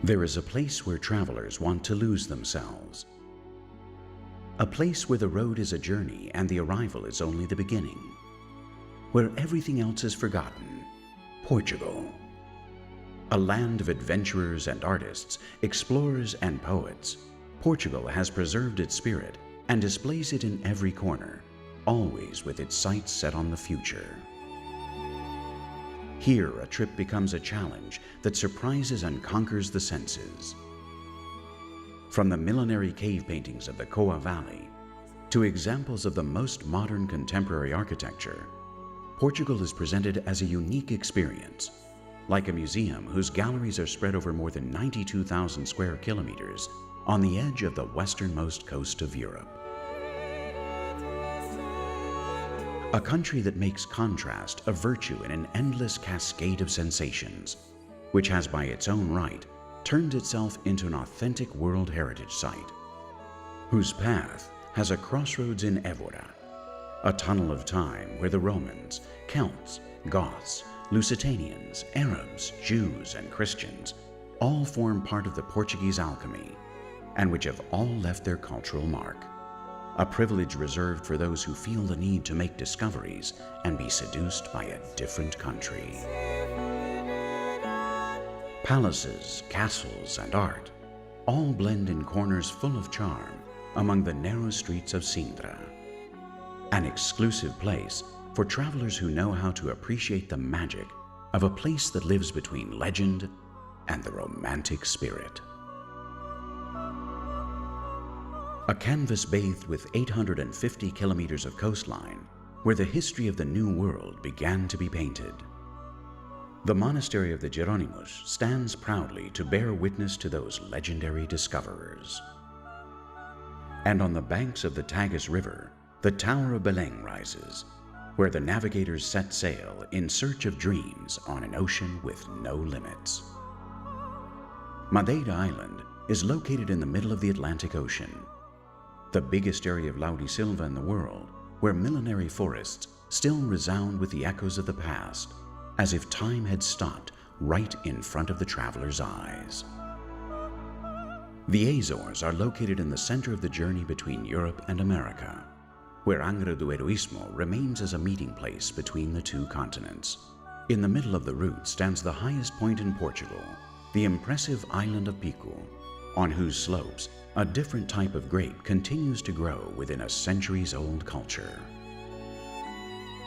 There is a place where travelers want to lose themselves. A place where the road is a journey and the arrival is only the beginning. Where everything else is forgotten. Portugal. A land of adventurers and artists, explorers and poets, Portugal has preserved its spirit and displays it in every corner, always with its sights set on the future. Here, a trip becomes a challenge that surprises and conquers the senses. From the millenary cave paintings of the Coa Valley to examples of the most modern contemporary architecture, Portugal is presented as a unique experience, like a museum whose galleries are spread over more than 92,000 square kilometers on the edge of the westernmost coast of Europe. A country that makes contrast a virtue in an endless cascade of sensations, which has by its own right turned itself into an authentic World Heritage Site, whose path has a crossroads in Évora, a tunnel of time where the Romans, Celts, Goths, Lusitanians, Arabs, Jews, and Christians all form part of the Portuguese alchemy, and which have all left their cultural mark. A privilege reserved for those who feel the need to make discoveries and be seduced by a different country. Palaces, castles, and art all blend in corners full of charm among the narrow streets of Sintra. An exclusive place for travelers who know how to appreciate the magic of a place that lives between legend and the romantic spirit. A canvas bathed with 850 kilometers of coastline, where the history of the New World began to be painted. The monastery of the Jerónimos stands proudly to bear witness to those legendary discoverers. And on the banks of the Tagus River, the Tower of Belém rises, where the navigators set sail in search of dreams on an ocean with no limits. Madeira Island is located in the middle of the Atlantic Ocean, the biggest area of Laurisilva in the world, where millenary forests still resound with the echoes of the past, as if time had stopped right in front of the traveler's eyes. The Azores are located in the center of the journey between Europe and America, where Angra do Heroísmo remains as a meeting place between the two continents. In the middle of the route stands the highest point in Portugal, the impressive island of Pico, on whose slopes a different type of grape continues to grow within a centuries-old culture.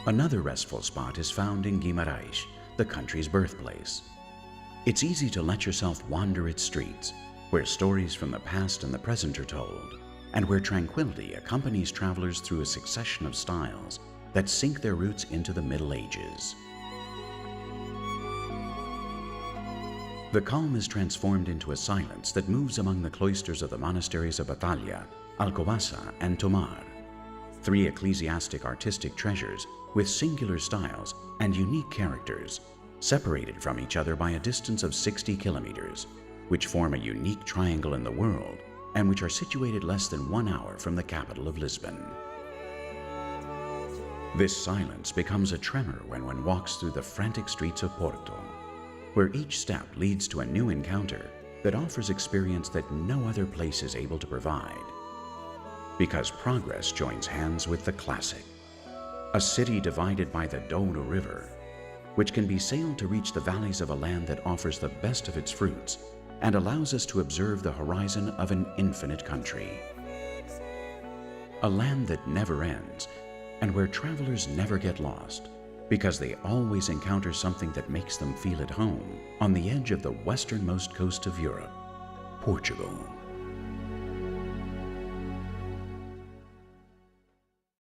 Another restful spot is found in Guimarães, the country's birthplace. It's easy to let yourself wander its streets, where stories from the past and the present are told, and where tranquility accompanies travelers through a succession of styles that sink their roots into the Middle Ages. The calm is transformed into a silence that moves among the cloisters of the monasteries of Batalha, Alcobaça, and Tomar, three ecclesiastic artistic treasures with singular styles and unique characters, separated from each other by a distance of 60 kilometers, which form a unique triangle in the world and which are situated less than 1 hour from the capital of Lisbon. This silence becomes a tremor when one walks through the frantic streets of Porto, where each step leads to a new encounter that offers experience that no other place is able to provide. Because progress joins hands with the classic, a city divided by the Douro River, which can be sailed to reach the valleys of a land that offers the best of its fruits and allows us to observe the horizon of an infinite country. A land that never ends and where travelers never get lost, because they always encounter something that makes them feel at home on the edge of the westernmost coast of Europe, Portugal.